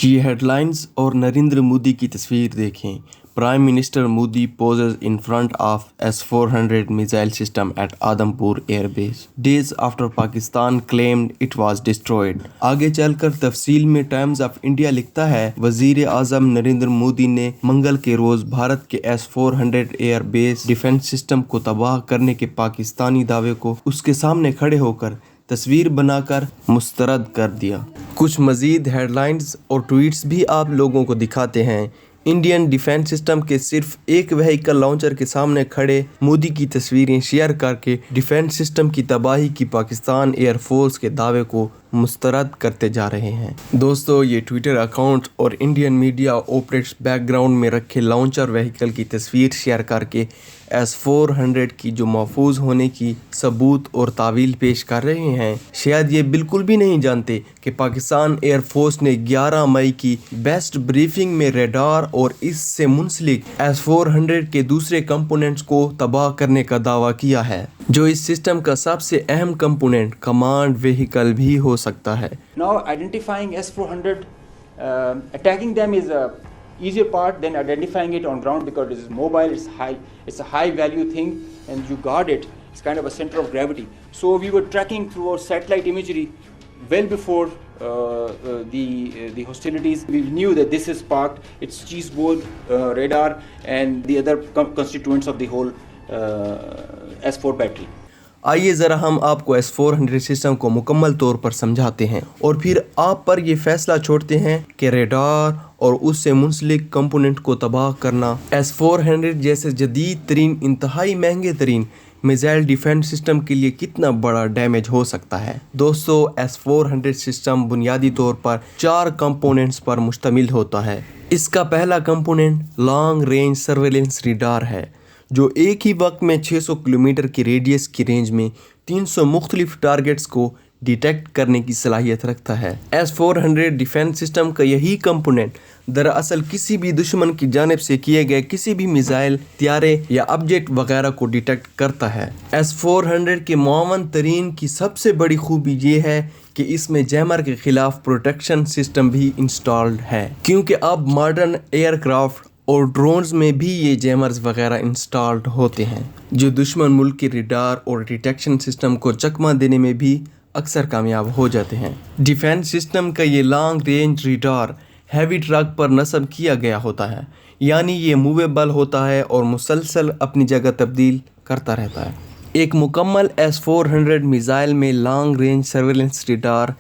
ये हेडलाइंस और नरेंद्र मोदी की तस्वीर देखें। Prime minister Modi poses in front of S-400 missile system at Adampur Air Base days after Pakistan claimed it was destroyed। आगे चलकर तफसील में टाइम्स ऑफ इंडिया लिखता है, वजीर आजम नरेंद्र मोदी ने मंगल के रोज भारत के S-400 air base defence system को तबाह करने के पाकिस्तानी दावे को उसके सामने खड़े होकर तस्वीर बनाकर मुस्तरद कर दिया। कुछ मजीद हेडलाइंस और ट्वीट्स भी आप लोगों को दिखाते हैं। इंडियन डिफेंस सिस्टम के सिर्फ एक व्हीकल लॉन्चर के सामने खड़े मोदी की तस्वीरें शेयर करके डिफेंस सिस्टम की तबाही की पाकिस्तान एयर फोर्स के दावे को मुस्तरद करते जा रहे हैं। दोस्तों, ये ट्विटर अकाउंट और इंडियन मीडिया ऑपरेट्स बैकग्राउंड में रखे लॉन्चर व्हीकल की तस्वीर शेयर करके S-400 की जो महफूज होने की सबूत और तावील पेश कर रहे हैं। शायद ये बिल्कुल भी नहीं जानते कि पाकिस्तान एयर फोर्स ने 11 मई की बेस्ट ब्रीफिंग में रेडार और इससे मुंसलिक S-400 के दूसरे कंपोनेंट्स को तबाह करने का दावा किया है, जो इस सिस्टम का सबसे अहम कंपोनेंट कमांड व्हीकल भी हो सकता है। Now identifying S-400, attacking them is a easier part than identifying it on ground because it is mobile, it's a high value thing and you guard it. It's kind of a center of gravity. So we were tracking through our satellite imagery well before the hostilities. We knew that this is parked, it's cheeseboard, radar and the other constituents of the whole S4 battery. आइए ज़रा हम आपको S-400 system को मुकम्मल तौर पर समझाते हैं और फिर आप पर ये फैसला छोड़ते हैं कि रेडार और उससे मुंसलिक कंपोनेंट को तबाह करना S-400 जैसे जदीद तरीन इंतहाई महंगे तरीन मिसाइल डिफेंस सिस्टम के लिए कितना बड़ा डैमेज हो सकता है। दोस्तों, S-400 सिस्टम बुनियादी तौर पर 4 कंपोनेंट्स पर मुश्तमिल होता है। इसका पहला component long range surveillance radar है, जो एक ही वक्त में 600 किलोमीटर की रेडियस की रेंज में 300 मुख्तलिफ टारगेट्स को डिटेक्ट करने की सलाहियत रखता है। S-400 डिफेंस सिस्टम का यही कंपोनेंट दरअसल किसी भी दुश्मन की जानिब से किए गए किसी भी मिसाइल, त्यारे या ऑब्जेक्ट वगैरह को डिटेक्ट करता है। S-400 के मुआवन तरीन की सबसे बड़ी खूबी ये है कि इसमें जैमर के खिलाफ प्रोटेक्शन सिस्टम भी इंस्टॉल्ड है, क्योंकि अब मॉडर्न एयरक्राफ्ट और ड्रोन्स में भी ये जैमर्स वगैरह इंस्टॉल्ड होते हैं, जो दुश्मन मुल्क के रेडार और डिटेक्शन सिस्टम को चकमा देने में भी अक्सर कामयाब हो जाते हैं। डिफेंस सिस्टम का ये long range radar heavy truck पर नस्ब किया गया होता है, यानी ये मूवेबल होता है और मुसलसल अपनी जगह तब्दील करता रहता है। एक मुकम्मल S-400 मिसाइल में लॉन्ग रेंज सर्वेलेंस रेडार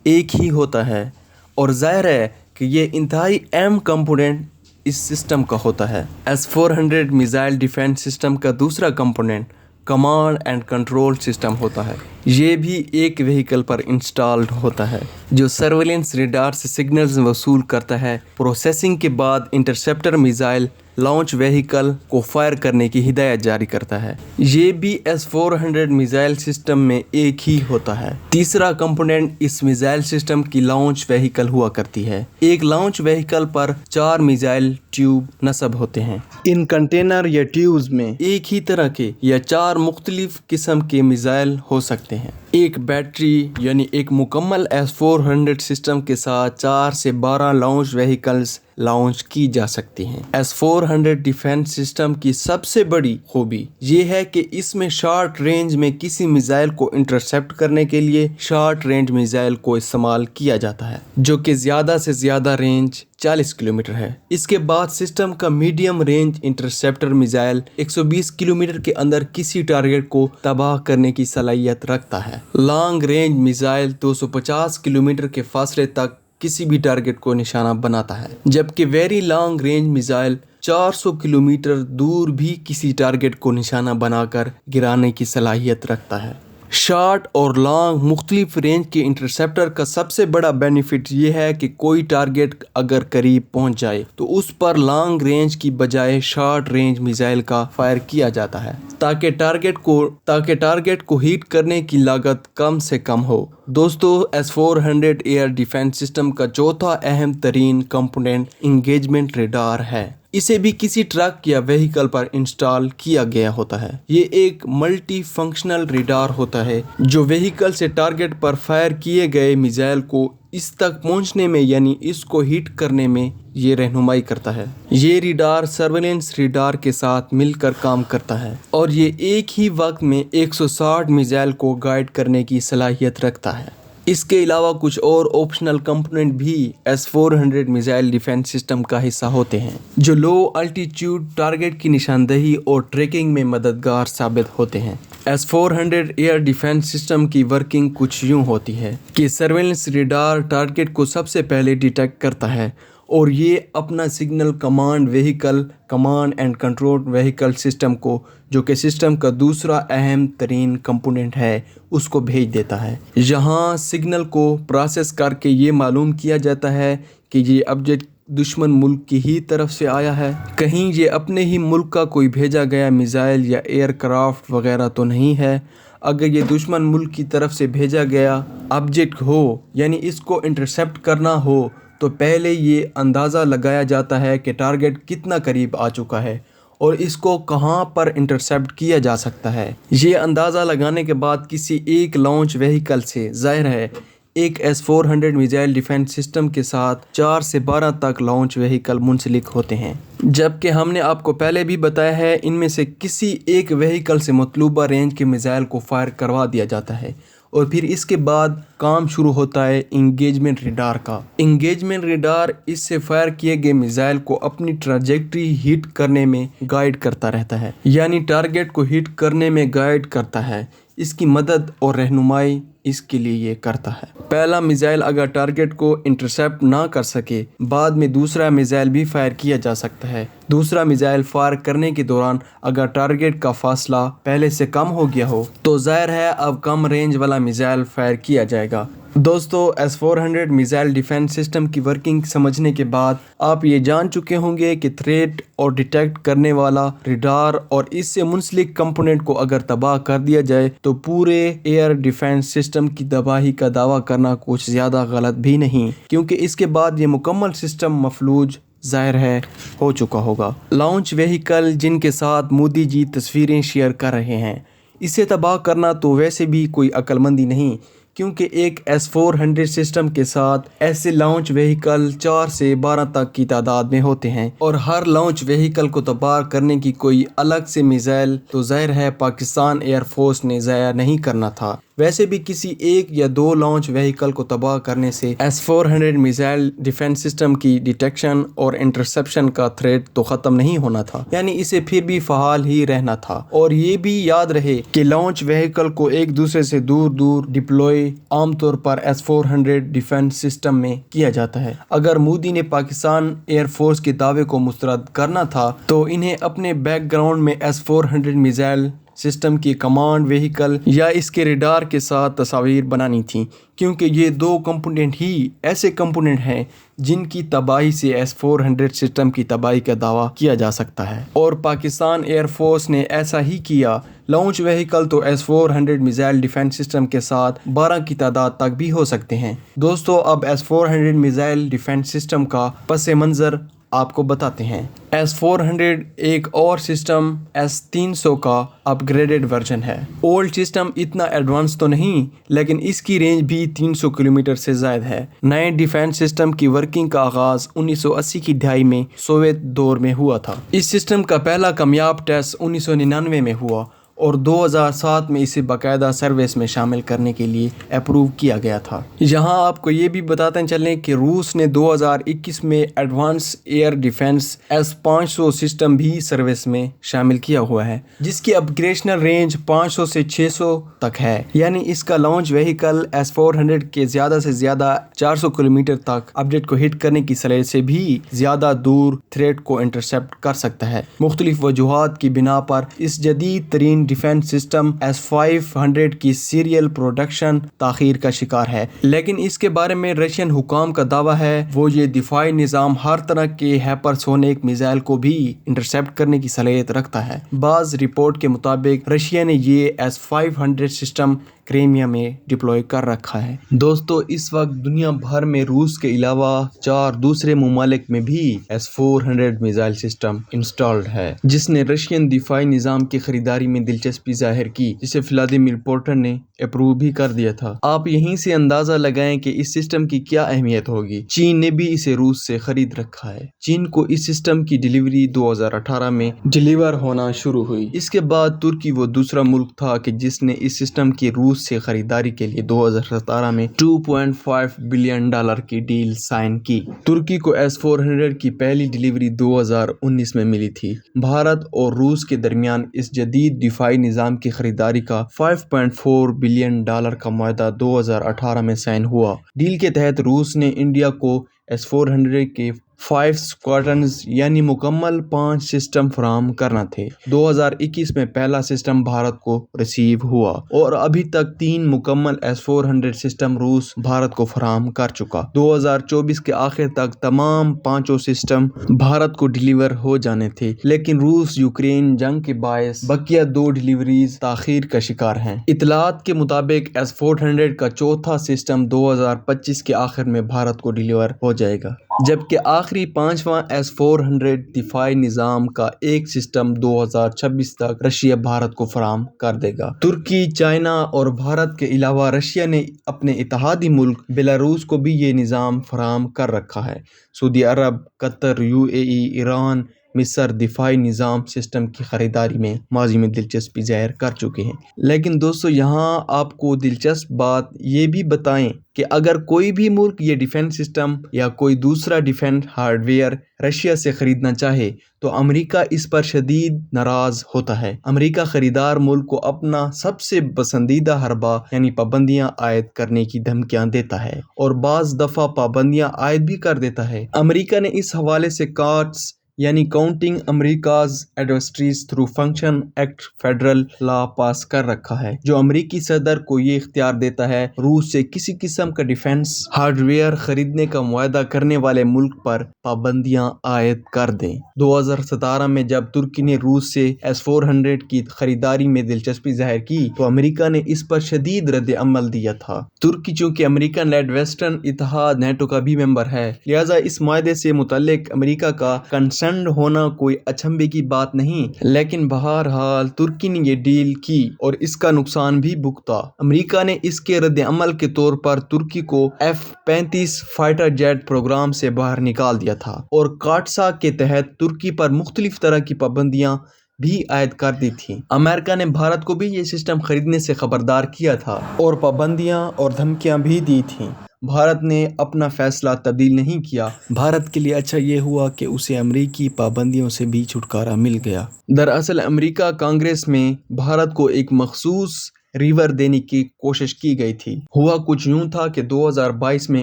एक ही होता है और ज़ाहिर है कि ये इंतहाई अहम कंपोनेंट इस सिस्टम का होता है। S-400 मिसाइल डिफेंस सिस्टम का दूसरा component command and control system होता है। ये भी एक व्हीकल पर इंस्टॉल्ड होता है, जो सर्वेलेंस रेडार से सिग्नल्स वसूल करता है। प्रोसेसिंग के बाद इंटरसेप्टर मिसाइल लॉन्च व्हीकल को फायर करने की हिदायत जारी करता है। ये भी S-400 मिसाइल सिस्टम में एक ही होता है। तीसरा कंपोनेंट इस मिसाइल सिस्टम की लॉन्च व्हीकल हुआ करती है। एक लॉन्च व्हीकल पर 4 मिसाइल ट्यूब नस्ब होते हैं। इन कंटेनर या ट्यूब्स में एक ही तरह के या 4 मुख्तलिफ किस्म के मिसाइल हो सकते हैं। एक बैटरी यानी एक मुकम्मल S-400 सिस्टम के साथ 4 से 12 लॉन्च व्हीकल्स लॉन्च की जा सकती हैं। S-400 डिफेंस सिस्टम की सबसे बड़ी खूबी ये है कि इसमें शॉर्ट रेंज में किसी मिसाइल को इंटरसेप्ट करने के लिए शॉर्ट रेंज मिसाइल को इस्तेमाल किया जाता है, जो कि ज़्यादा से ज़्यादा रेंज 40 किलोमीटर है। इसके बाद सिस्टम का medium range interceptor missile 120 kilometre के अंदर किसी टारगेट को तबाह करने की सलाहियत रखता है। लॉन्ग रेंज मिसाइल 250 किलोमीटर के फासले तक किसी भी टारगेट को निशाना बनाता है, जबकि very long range missile 400 kilometre दूर भी किसी टारगेट को निशाना बनाकर गिराने की सलाहियत रखता है। शॉर्ट और लॉन्ग मुख्तलिफ रेंज के इंटरसेप्टर का सबसे बड़ा बेनिफिट ये है कि कोई टारगेट अगर करीब पहुंच जाए तो उस पर लॉन्ग रेंज की बजाय शॉर्ट रेंज मिसाइल का फायर किया जाता है, ताकि टारगेट को हिट करने की लागत कम से कम हो। दोस्तों, S-400 एयर डिफेंस सिस्टम का चौथा अहम तरीन कंपोनेंट इंगेजमेंट रेडार है। इसे भी किसी ट्रक या व्हीकल पर इंस्टॉल किया गया होता है। ये एक मल्टी फंक्शनल रेडार होता है जो व्हीकल से टारगेट पर फायर किए गए मिसाइल को इस तक पहुंचने में यानी इसको हिट करने में ये रहनुमाई करता है। ये रेडार सर्वेलेंस रेडार के साथ मिलकर काम करता है और ये एक ही वक्त में 160 मिसाइल को गाइड करने की सलाहियत रखता है। इसके अलावा कुछ और ऑप्शनल कंपोनेंट भी S-400 मिसाइल डिफेंस सिस्टम का हिस्सा होते हैं जो लो अल्टीट्यूड टारगेट की निशानदेही और ट्रैकिंग में मददगार साबित होते हैं। S-400 एयर डिफेंस सिस्टम की वर्किंग कुछ यूं होती है कि सर्वेलेंस रेडार टारगेट को सबसे पहले डिटेक्ट करता है और ये अपना signal command vehicle command and control vehicle system को, जो कि सिस्टम का दूसरा अहम तरीन कंपोनेंट है, उसको भेज देता है। यहाँ सिग्नल को प्रोसेस करके ये मालूम किया जाता है कि ये ऑब्जेक्ट दुश्मन मुल्क की ही तरफ से आया है, कहीं ये अपने ही मुल्क का कोई भेजा गया मिसाइल या एयरक्राफ्ट वगैरह तो नहीं है। अगर ये दुश्मन मुल्क की तरफ से भेजा गया ऑब्जेक्ट हो यानी इसको इंटरसेप्ट करना हो तो पहले ये अंदाज़ा लगाया जाता है कि टारगेट कितना करीब आ चुका है और इसको कहाँ पर इंटरसेप्ट किया जा सकता है। ये अंदाज़ा लगाने के बाद किसी एक लॉन्च व्हीकल से, जाहिर है एक S-400 मिसाइल डिफेंस सिस्टम के साथ 4 से 12 तक लॉन्च व्हीकल मुंसलिक होते हैं, जबकि हमने आपको पहले भी बताया है इनमें से किसी एक व्हीकल से मतलूबा रेंज के मिसाइल को फायर करवा दिया जाता है और फिर इसके बाद काम शुरू होता है इंगेजमेंट रेडार का। इंगेजमेंट रेडार इससे फायर किए गए मिसाइल को अपनी ट्रैजेक्टरी हिट करने में गाइड करता रहता है, यानी टारगेट को हिट करने में गाइड करता है। इसकी मदद और रहनुमाई इसके लिए ये करता है। पहला मिसाइल अगर टारगेट को इंटरसेप्ट ना कर सके, बाद में दूसरा मिसाइल भी फायर किया जा सकता है। दूसरा मिसाइल फायर करने के दौरान अगर टारगेट का फासला पहले से कम हो गया हो तो जाहिर है अब कम रेंज वाला मिसाइल फायर किया जाएगा। दोस्तों, S-400 मिसाइल डिफेंस सिस्टम की वर्किंग समझने के बाद आप ये जान चुके होंगे कि थ्रेट और डिटेक्ट करने वाला रेडार और इससे मुंसलिक कंपोनेंट को अगर तबाह कर दिया जाए तो पूरे एयर डिफेंस सिस्टम की तबाही का दावा करना कुछ ज़्यादा गलत भी नहीं, क्योंकि इसके बाद ये मुकम्मल सिस्टम मफलूज जाहिर है हो चुका होगा। लॉन्च व्हीकल जिनके साथ मोदी जी तस्वीरें शेयर कर रहे हैं, इसे तबाह करना तो वैसे भी कोई अक्लमंदी नहीं, क्योंकि एक S-400 सिस्टम के साथ ऐसे लॉन्च व्हीकल 4 से 12 तक की तादाद में होते हैं और हर लॉन्च व्हीकल को तबाह करने की कोई अलग से मिसाइल तो जाहिर है पाकिस्तान एयरफोर्स ने ज़ाया नहीं करना था। वैसे भी किसी एक या दो लॉन्च व्हीकल को तबाह करने से S-400 मिसाइल डिफेंस सिस्टम की डिटेक्शन और इंटरसेप्शन का थ्रेट तो ख़त्म नहीं होना था, यानी इसे फिर भी फ़हाल ही रहना था। और ये भी याद रहे कि लॉन्च व्हीकल को एक दूसरे से दूर दूर डिप्लॉय आमतौर पर S-400 डिफेंस सिस्टम में किया जाता है। अगर मोदी ने पाकिस्तान एयरफोर्स के दावे को मुस्तरद करना था तो इन्हें अपने बैकग्राउंड में S-400 मिसाइल सिस्टम की कमांड व्हीकल या इसके रेडार के साथ तस्वीर बनानी थी, क्योंकि ये दो कंपोनेंट ही ऐसे कंपोनेंट हैं जिनकी तबाही से S-400 सिस्टम की तबाही का दावा किया जा सकता है और पाकिस्तान एयरफोर्स ने ऐसा ही किया। लॉन्च व्हीकल तो S-400 मिसाइल डिफेंस सिस्टम के साथ 12 की तादाद तक भी हो सकते हैं। दोस्तों, अब S-400 मिसाइल डिफेंस सिस्टम का पस मंज़र आपको बताते हैं। S-400 एक और सिस्टम S-300 का अपग्रेडेड वर्जन है। ओल्ड सिस्टम इतना एडवांस तो नहीं, लेकिन इसकी रेंज भी 300 किलोमीटर से ज़्यादा है। नए डिफेंस सिस्टम की वर्किंग का आगाज़ 1980 की दहाई में सोवियत दौर में हुआ था। इस सिस्टम का पहला कामयाब टेस्ट 1999 में हुआ और 2007 में इसे बाकायदा सर्विस में शामिल करने के लिए अप्रूव किया गया था। यहाँ आपको ये भी बताते चलें कि रूस ने 2021 में advance air defence S-500 system भी सर्विस में शामिल किया हुआ है, जिसकी अपग्रेडेशनल रेंज 500 से 600 तक है, यानी इसका लॉन्च व्हीकल S-400 के ज़्यादा से ज़्यादा 400 किलोमीटर तक ऑब्जेक्ट को हिट करने की सलाहियत से भी ज़्यादा दूर थ्रेट को इंटरसेप्ट कर सकता है। मुख्तलिफ वजूहात की बिना पर इस जदीद तरीन ڈیفینس سسٹم S-500 کی سیریل پروڈکشن تاخیر کا شکار ہے، لیکن اس کے بارے میں رشین حکام کا دعویٰ ہے وہ یہ دفاعی نظام ہر طرح کے ہائپرسونک میزائل کو بھی انٹرسیپٹ کرنے کی صلاحیت رکھتا ہے۔ بعض رپورٹ کے مطابق رشیا نے یہ S-500 سسٹم کریمیا میں ڈپلوائے کر رکھا ہے۔ دوستو اس وقت دنیا بھر میں روس کے علاوہ 4 دوسرے ممالک میں بھی S-400 میزائل سسٹم انسٹالڈ ہے، جس نے رشین دفاعی نظام کی خریداری میں دلچسپی ظاہر کی، جسے ولادیمیر پوٹن نے اپروو بھی کر دیا تھا۔ آپ یہیں سے اندازہ لگائیں کہ اس سسٹم کی کیا اہمیت ہوگی۔ چین نے بھی اسے روس سے خرید رکھا ہے۔ چین کو اس سسٹم کی ڈیلیوری 2018 میں ڈیلیور ہونا شروع ہوئی۔ اس کے بعد ترکی وہ دوسرا ملک تھا کہ جس نے اس سسٹم کی روس سے خریداری کے لیے 2017 میں $2.5 بلین کی ڈیل سائن کی۔ ترکی کو S-400 کی پہلی ڈیلیوری 2019 میں ملی تھی۔ بھارت اور روس کے درمیان اس جدید دفاعی نظام کی خریداری کا $5.4 بلین کا معاہدہ 2018 میں سائن ہوا۔ ڈیل کے تحت روس نے انڈیا کو S-400 کے 5 اسکواڈرنز یعنی مکمل 5 سسٹم فراہم کرنا تھے۔ 2021 میں پہلا سسٹم بھارت کو ریسیو ہوا اور ابھی تک 3 مکمل S-400 سسٹم روس بھارت کو فراہم کر چکا۔ 2024 کے آخر تک تمام 5 سسٹم بھارت کو ڈیلیور ہو جانے تھے، لیکن روس یوکرین جنگ کے باعث بقیہ 2 ڈیلیوریز تاخیر کا شکار ہیں۔ اطلاعات کے مطابق S-400 کا چوتھا سسٹم 2025 کے آخر میں بھارت کو ڈیلیور ہو جائے گا، جبکہ آخری 5واں S-400 دفاعی نظام کا ایک سسٹم 2026 تک رشیا بھارت کو فراہم کر دے گا۔ ترکی، چائنا اور بھارت کے علاوہ رشیا نے اپنے اتحادی ملک بیلاروس کو بھی یہ نظام فراہم کر رکھا ہے۔ سعودی عرب، قطر، UAE، ایران، مصر دفاعی نظام سسٹم کی خریداری میں ماضی میں دلچسپی ظاہر کر چکے ہیں۔ لیکن دوستو یہاں آپ کو دلچسپ بات یہ بھی بتائیں کہ اگر کوئی بھی ملک یہ ڈیفینس سسٹم یا کوئی دوسرا ڈیفینس ہارڈ ویئر رشیا سے خریدنا چاہے تو امریکہ اس پر شدید ناراض ہوتا ہے۔ امریکہ خریدار ملک کو اپنا سب سے پسندیدہ حربہ یعنی پابندیاں عائد کرنے کی دھمکیاں دیتا ہے اور بعض دفعہ پابندیاں عائد بھی کر دیتا ہے۔ امریکہ نے اس حوالے سے کارٹس یعنی countering America's adversaries through sanctions act federal law pass کر رکھا ہے، جو امریکی صدر کو یہ اختیار دیتا ہے روس سے کسی قسم کا ڈیفینس ہارڈ ویئر خریدنے کا معاہدہ کرنے والے ملک پر پابندیاں عائد کر دیں۔ 2017 میں جب ترکی نے روس سے S-400 کی خریداری میں دلچسپی ظاہر کی تو امریکہ نے اس پر شدید رد عمل دیا تھا۔ ترکی چونکہ امریکن لیڈ ویسٹرن اتحاد نیٹو کا بھی ممبر ہے، لہٰذا اس معاہدے سے متعلق امریکہ کا کنسرنڈ ہونا کوئی اچنبھے کی بات نہیں، لیکن بہرحال ترکی نے یہ ڈیل کی اور اس کا نقصان بھی بھگتا۔ امریکہ نے اس کے رد عمل کے طور پر ترکی کو F-35 فائٹر جیٹ پروگرام سے باہر نکال دیا تھا اور کاٹسا کے تحت ترکی پر مختلف طرح کی پابندیاں بھی عائد کر دی تھی۔ امریکہ نے بھارت کو بھی یہ سسٹم خریدنے سے خبردار کیا تھا اور پابندیاں اور دھمکیاں بھی دی تھیں۔ بھارت نے اپنا فیصلہ تبدیل نہیں کیا۔ بھارت کے لیے اچھا یہ ہوا کہ اسے امریکی پابندیوں سے بھی چھٹکارا مل گیا۔ دراصل امریکہ کانگریس میں بھارت کو ایک مخصوص ریور دینے کی کوشش کی گئی تھی۔ ہوا کچھ یوں تھا کہ 2022 میں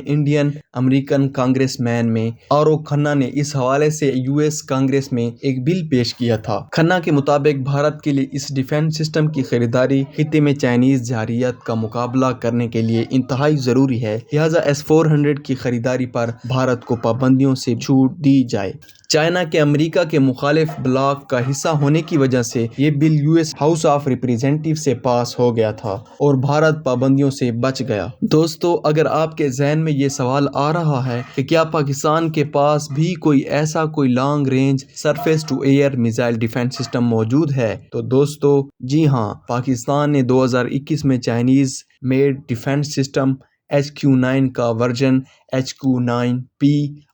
انڈین امریکن کانگریس مین میں آرو کھنہ نے اس حوالے سے US کانگریس میں ایک بل پیش کیا تھا۔ کھنہ کے مطابق بھارت کے لیے اس ڈیفینس سسٹم کی خریداری خطے میں چائنیز جارحیت کا مقابلہ کرنے کے لیے انتہائی ضروری ہے، لہذا S-400 کی خریداری پر بھارت کو پابندیوں سے چھوٹ دی جائے۔ چائنا کے امریکہ کے مخالف بلاک کا حصہ ہونے کی وجہ سے یہ بل US ہاؤس آف ریپریزنٹیٹیو سے پاس ہو گیا تھا اور بھارت پابندیوں سے بچ گیا۔ دوستو اگر آپ کے ذہن میں یہ سوال آ رہا ہے کہ کیا پاکستان کے پاس بھی کوئی long range surface to air missile defence system موجود ہے تو دوستو جی ہاں، پاکستان نے 2021 میں Chinese made defence system HQ-9 کا ورژن HQ-9P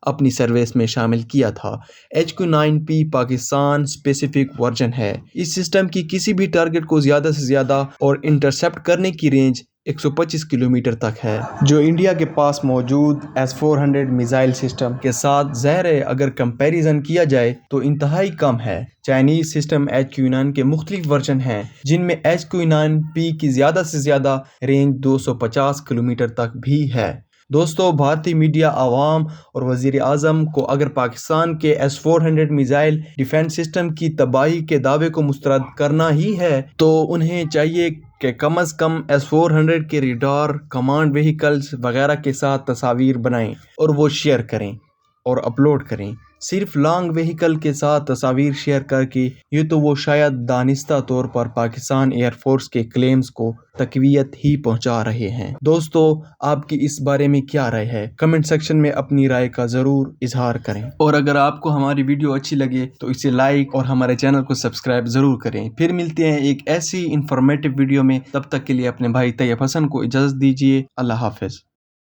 اپنی سروس میں شامل کیا تھا۔ HQ-9P پاکستان اسپیسیفک ورژن ہے۔ اس سسٹم کی کسی بھی ٹارگٹ کو زیادہ سے زیادہ اور انٹرسیپٹ کرنے کی رینج 125 کلومیٹر تک ہے، جو انڈیا کے پاس موجود S-400 میزائل سسٹم کے ساتھ ظاہر ہے اگر کمپیریزن کیا جائے تو انتہائی کم ہے۔ چائنیز سسٹم HQ-9 کے مختلف ورژن ہیں جن میں HQ-9P کی زیادہ سے زیادہ رینج 250 کلومیٹر تک بھی ہے۔ دوستو بھارتی میڈیا عوام اور وزیر اعظم کو اگر پاکستان کے S-400 میزائل ڈیفنس سسٹم کی تباہی کے دعوے کو مسترد کرنا ہی ہے تو انہیں چاہیے کہ کم از کم S-400 کے ریڈار، کمانڈ وہیکلز وغیرہ کے ساتھ تصاویر بنائیں اور وہ شیئر کریں اور اپلوڈ کریں۔ صرف لانگ وہیکل کے ساتھ تصاویر شیئر کر کے یہ تو وہ شاید دانستہ طور پر پاکستان ایئر فورس کے کلیمز کو تقویت ہی پہنچا رہے ہیں۔ دوستو آپ کی اس بارے میں کیا رائے ہے؟ کمنٹ سیکشن میں اپنی رائے کا ضرور اظہار کریں، اور اگر آپ کو ہماری ویڈیو اچھی لگے تو اسے لائک اور ہمارے چینل کو سبسکرائب ضرور کریں۔ پھر ملتے ہیں ایک ایسی انفارمیٹیو ویڈیو میں، تب تک کے لیے اپنے بھائی طیب حسن کو اجازت دیجیے۔ اللہ حافظ۔